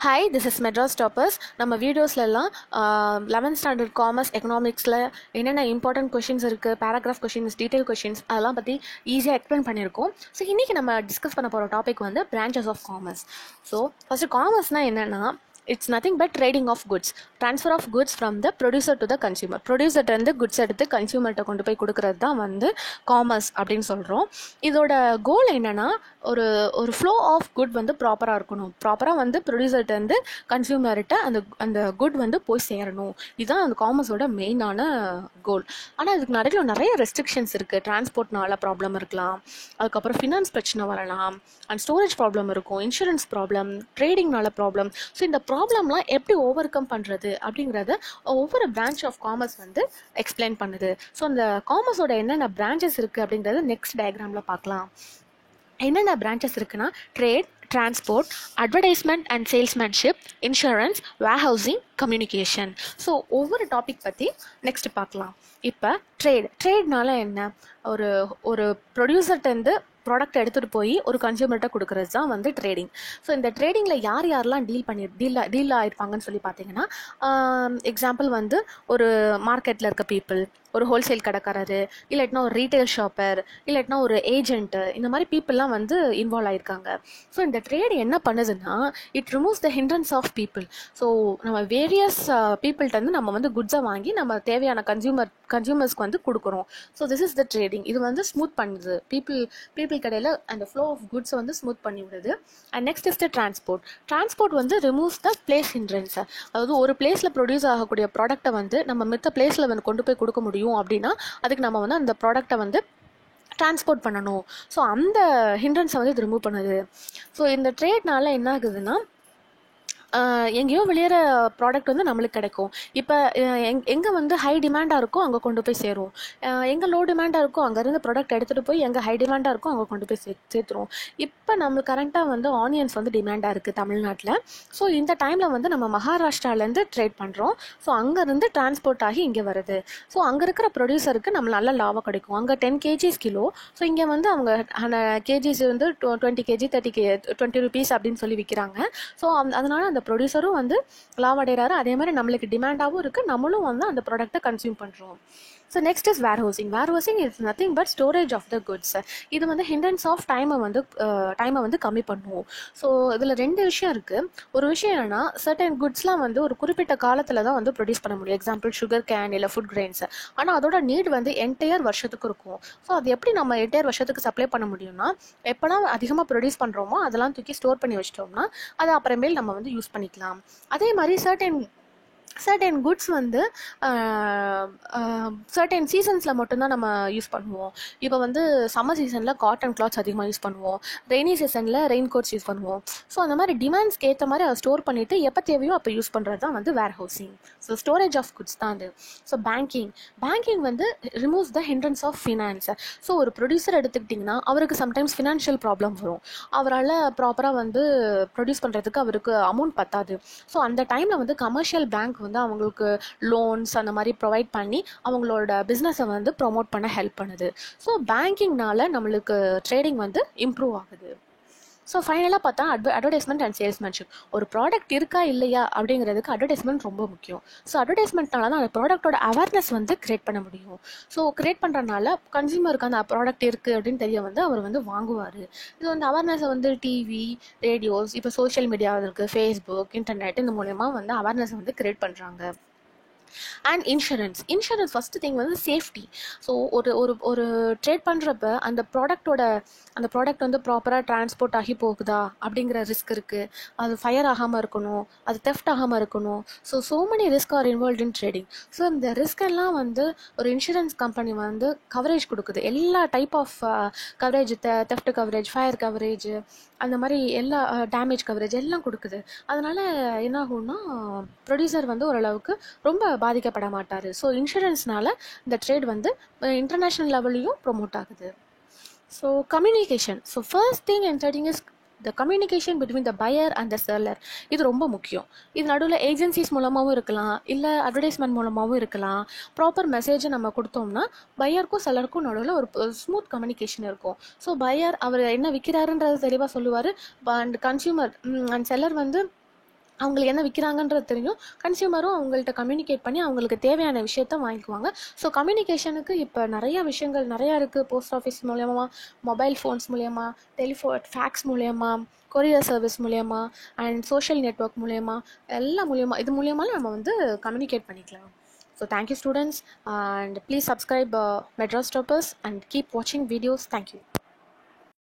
Hi, this is Madras toppers. நம்ம வீடியோஸ்லாம் 11th standard commerce எக்கனாமிக்ஸில் என்னென்ன இம்பார்ட்டன்ட் கொஷின்ஸ் இருக்குது, பேராகிராஃப் கொஷின்ஸ், டீட்டெயில் கொஷின்ஸ் அதெல்லாம் பற்றி ஈஸியாக எக்ஸ்பிளைன் பண்ணியிருக்கோம். ஸோ இன்றைக்கி நம்ம டிஸ்கஸ் பண்ண போகிற டாபிக் வந்து branches of commerce. So first காமர்ஸ்னால் என்னென்னா, it's nothing but trading of goods, transfer of goods from the producer to the consumer. ப்ரொடியூசர்லேருந்து குட்ஸ் எடுத்து கன்சியூமர்கிட்ட கொண்டு போய் கொடுக்குறது தான் வந்து காமர்ஸ் அப்படின்னு சொல்கிறோம். இதோட கோல் என்னென்னா, ஒரு ஒரு ஃப்ளோ ஆஃப் குட் வந்து ப்ராப்பராக இருக்கணும். ப்ராப்பராக வந்து ப்ரொடியூசர்கிட்டருந்து கன்சியூமர்கிட்ட அந்த குட் வந்து போய் சேரணும். இதுதான் அந்த காமர்ஸோட மெயினான கோல். ஆனால் இதுக்கு நிறைய ரெஸ்ட்ரிக்ஷன்ஸ் இருக்குது. டிரான்ஸ்போர்ட்னால ப்ராப்ளம் இருக்கலாம், அதுக்கப்புறம் ஃபினான்ஸ் பிரச்சனை வரலாம், அண்ட் ஸ்டோரேஜ் ப்ராப்ளம் இருக்கும், இன்சூரன்ஸ் ப்ராப்ளம், ட்ரேடிங்னால ப்ராப்ளம். ஸோ இந்த ப்ராப்ளம்லாம் எப்படி ஓவர் கம் பண்ணுறது அப்படிங்கிறத ஒவ்வொரு பிரான்ச் ஆஃப் காமர்ஸ் வந்து எக்ஸ்பிளைன் பண்ணுது. ஸோ அந்த காமர்ஸோட என்னென்ன பிரான்ச்சஸ் இருக்குது அப்படிங்கிறத நெக்ஸ்ட் டயக்ராமில் பார்க்கலாம். என்னென்ன பிரான்ச்சஸ் இருக்குன்னா, trade, transport, advertisement and salesmanship, insurance, warehousing, communication. So ஒவ்வொரு டாபிக் பற்றி நெக்ஸ்ட் பார்க்கலாம். இப்போ ட்ரேட்னால என்ன, ஒரு ப்ரொடியூசர்கிட்டருந்து ப்ராடக்ட் எடுத்துகிட்டு போய் ஒரு கன்சியூமர்கிட்ட கொடுக்குறது தான் வந்து ட்ரேடிங். ஸோ இந்த ட்ரேடிங்கில் யாரெல்லாம் டீல் ஆகிருப்பாங்கன்னு சொல்லி பார்த்தீங்கன்னா, எக்ஸாம்பிள் வந்து ஒரு மார்க்கெட்டில் இருக்க பீப்புள், ஒரு ஹோல்சேல் கடைக்காரரு, இல்லாட்டினா ஒரு ரீட்டைல் ஷாப்பர், இல்லாட்டினா ஒரு ஏஜென்ட்டு, இந்த மாதிரி பீப்புளெலாம் வந்து இன்வால்வ் ஆகிருக்காங்க. ஸோ இந்த ட்ரேட் என்ன பண்ணுதுன்னா, it removes the hindrance of people. So நம்ம வேரியஸ் பீப்புள்கிட்ட நம்ம வந்து குட்ஸை வாங்கி நம்ம தேவையான கன்சியூமர்ஸ்க்கு வந்து கொடுக்குறோம். So this is the trading. இது வந்து ஸ்மூத் பண்ணுது பீப்புள் கடையில் அந்த ஃப்ளோ ஆஃப் குட்ஸை வந்து ஸ்மூத் பண்ணி விடுது. And next is the transport வந்து ரிமூவ்ஸ் த பிளேஸ் ஹிண்ட்ரன்ஸ். அதாவது ஒரு பிளேஸில் ப்ரொடியூஸ் ஆகக்கூடிய ப்ராடக்ட்டை வந்து நம்ம மித்த பிளேஸில் வந்து கொண்டு போய் கொடுக்க முடியும் அப்படின்னா, அதுக்கு நம்ம வந்து அந்த ப்ராடக்ட்டை வந்து டிரான்ஸ்போர்ட் பண்ணணும். ஸோ அந்த ஹிண்ட்ரன்ஸை வந்து இது ரிமூவ் பண்ணுது. ஸோ இந்த ட்ரேட்னால என்ன ஆகுதுன்னா, எங்கேயோ வெளியேற ப்ராடக்ட் வந்து நம்மளுக்கு கிடைக்கும். இப்போ எங்கே வந்து ஹை டிமாண்டாக இருக்கோ அங்கே கொண்டு போய் சேரும், எங்கே லோ டிமாண்டாக இருக்கோ அங்கேருந்து ப்ராடக்ட் எடுத்துகிட்டு போய் எங்கே ஹை டிமாண்டாக இருக்கோ அங்கே கொண்டு போய் சேர்த்துரும். இப்போ நம்மளுக்கு கரண்ட்டாக வந்து ஆனியன்ஸ் வந்து டிமாண்டாக இருக்குது தமிழ்நாட்டில். ஸோ இந்த டைமில் வந்து நம்ம மகாராஷ்டிராலேருந்து ட்ரேட் பண்ணுறோம். ஸோ அங்கேருந்து டிரான்ஸ்போர்ட் ஆகி இங்கே வருது. ஸோ அங்கே இருக்கிற ப்ரொடியூசருக்கு நம்ம நல்ல லாபம் கிடைக்கும். அங்கே 10 kgs கிலோ, ஸோ இங்கே வந்து அவங்க கேஜிஸ் வந்து 20 kg 20 rupees அப்படின்னு சொல்லி விற்கிறாங்க. ஸோ அதனால் அந்த ப்ரொடியூசரும் வந்து லாபம் அடைகிறாரு, அதே மாதிரி நம்மளுக்கு டிமாண்டாகவும் இருக்குது, நம்மளும் வந்து அந்த ப்ராடக்ட்டை கன்சியூம் பண்ணுறோம். So next is warehousing is nothing but storage of the goods. இது வந்து ஹிண்ட்ரன்ஸ் ஆஃப் டைமை வந்து கம்மி பண்ணுவோம். ஸோ இதில் 2 விஷயம் இருக்குது. ஒரு விஷயம் என்னென்னா, சர்டன் குட்ஸ்லாம் வந்து ஒரு குறிப்பிட்ட காலத்தில் தான் வந்து ப்ரொடியூஸ் பண்ண முடியும். எக்ஸாம்பிள் சுகர் கேன் இல்லை ஃபுட் கிரெயின்ஸ். ஆனால் அதோட நீட் வந்து என்டையர் வருஷத்துக்கு இருக்கும். ஸோ அது எப்படி நம்ம என்டையர் வருஷத்துக்கு சப்ளை பண்ண முடியும்னா, எப்போலாம் அதிகமாக ப்ரொடியூஸ் பண்ணுறோமோ அதெல்லாம் தூக்கி ஸ்டோர் பண்ணி வச்சிட்டோம்னா அது அப்புறமேல் நம்ம வந்து யூஸ் பண்ணிக்கலாம். அதே மாதிரி சர்டன் குட்ஸ் வந்து சர்டன் சீசன்ஸில் மட்டும்தான் நம்ம யூஸ் பண்ணுவோம். இப்போ வந்து சம்மர் சீசனில் காட்டன் கிளாத்ஸ் அதிகமாக யூஸ் பண்ணுவோம், ரெய்னி சீசனில் ரெயின் கோட்ஸ் யூஸ் பண்ணுவோம். ஸோ அந்த மாதிரி டிமாண்ட்ஸ்க்கு ஏற்ற மாதிரி அதை ஸ்டோர் பண்ணிவிட்டு எப்போ தேவையோ அப்போ யூஸ் பண்ணுறது தான் வந்து warehousing. So storage of goods தான் அது. ஸோ பேங்கிங் வந்து removes the hindrance of finance. So ஒரு ப்ரொடியூசர் எடுத்துக்கிட்டிங்கன்னா அவருக்கு சம்டைம்ஸ் ஃபினான்ஷியல் ப்ராப்ளம் வரும். அவரால் ப்ராப்பராக வந்து ப்ரொடியூஸ் பண்ணுறதுக்கு அவருக்கு அமௌண்ட் பத்தாது. ஸோ அந்த டைமில் வந்து கமர்ஷியல் பேங்க் வந்து அவங்களுக்கு லோன்ஸ் அந்த மாதிரி ப்ரொவைட் பண்ணி அவங்களோட பிஸ்னஸை வந்து ப்ரொமோட் பண்ண ஹெல்ப் பண்ணுது. ஸோ பேங்கிங்னால நம்மளுக்கு ட்ரேடிங் வந்து இம்ப்ரூவ் ஆகுது. ஸோ ஃபைனலாக பார்த்தா அட்வர்டைஸ்மெண்ட் அண்ட் சேல்ஸ்மேன்ஷிப். ஒரு ப்ராடக்ட் இருக்கா இல்லையா அப்படிங்கிறதுக்கு அட்வர்டைஸ்மெண்ட் ரொம்ப முக்கியம். ஸோ அட்வர்டைஸ்மெண்ட்னால தான் அந்த ப்ராடக்டோட அவேர்னஸ் வந்து கிரியேட் பண்ண முடியும். ஸோ கிரியேட் பண்ணுறதுனால கன்சியூமருக்கு அந்த ப்ராடக்ட் இருக்குது அப்படின்னு தெரிய வந்து அவர் வந்து வாங்குவார். இது வந்து அவேர்னஸை வந்து டிவி, ரேடியோஸ், இப்போ சோஷியல் மீடியா இருக்குது, ஃபேஸ்புக், இன்டர்நெட், இந்த மூலயமா வந்து அவேர்னஸை வந்து கிரியேட் பண்ணுறாங்க. அண்ட் இன்சூரன்ஸ் ஃபஸ்ட்டு திங் வந்து சேஃப்டி. ஸோ ஒரு ட்ரேட் பண்ணுறப்ப அந்த ப்ராடக்ட் வந்து ப்ராப்பராக டிரான்ஸ்போர்ட் ஆகி போகுதா அப்படிங்கிற ரிஸ்க் இருக்குது. அது ஃபயர் ஆகாமல் இருக்கணும், அது தெஃப்ட் ஆகாமல் இருக்கணும். So many risk are involve in trading. So இந்த ரிஸ்கெல்லாம் வந்து ஒரு இன்சூரன்ஸ் கம்பெனி வந்து கவரேஜ் கொடுக்குது. எல்லா type of coverage, theft coverage, fire coverage, அந்த மாதிரி எல்லா டேமேஜ் கவரேஜ் எல்லாம் கொடுக்குது. அதனால் என்ன ஆகும்னா, ப்ரொடியூசர் வந்து ஓரளவுக்கு ரொம்ப பாதிக்கப்பட மாட்டார். ஸோ இன்சூரன்ஸ்னால இந்த ட்ரேட் வந்து இன்டர்நேஷ்னல் லெவல்லையும் ப்ரொமோட் ஆகுது. So communication. So first thing and third thing is the communication between the pier and the seller. இது ரொம்ப முக்கியம். இது நடுவில் ஏஜென்சிஸ் மூலமாகவும் இருக்கலாம், இல்லை அட்வர்டைஸ்மெண்ட் மூலமாகவும் இருக்கலாம். ப்ராப்பர் மெசேஜை நம்ம கொடுத்தோம்னா பையருக்கும் செல்லருக்கும் நடுவில் ஒரு ஸ்மூத் கம்யூனிகேஷன் இருக்கும். ஸோ பையர் அவர் என்ன விற்கிறாருன்றது தெளிவாக சொல்லுவார், அண்ட் கன்சியூமர் அண்ட் செல்லர் வந்து அவங்களுக்கு என்ன விற்கிறாங்கன்றது தெரியும். கன்சியூமரும் அவங்கள்ட்ட கம்யூனிகேட் பண்ணி அவங்களுக்கு தேவையான விஷயத்த வாங்கிக்குவாங்க. ஸோ கம்யூனிகேஷனுக்கு இப்போ நிறைய விஷயங்கள் நிறையா இருக்குது. போஸ்ட் ஆஃபீஸ் மூலயமா, மொபைல் ஃபோன்ஸ் மூலயமா, ஃபேக்ஸ் மூலயமா, கொரியர் சர்வீஸ் மூலயமா அண்ட் சோஷியல் நெட்வொர்க் மூலயமா, எல்லா மூலயமா இது மூலியமாக நம்ம வந்து கம்யூனிகேட் பண்ணிக்கலாம். So thank you students, and please subscribe Madras toppers and keep வாட்சிங் வீடியோஸ். தேங்க்யூ.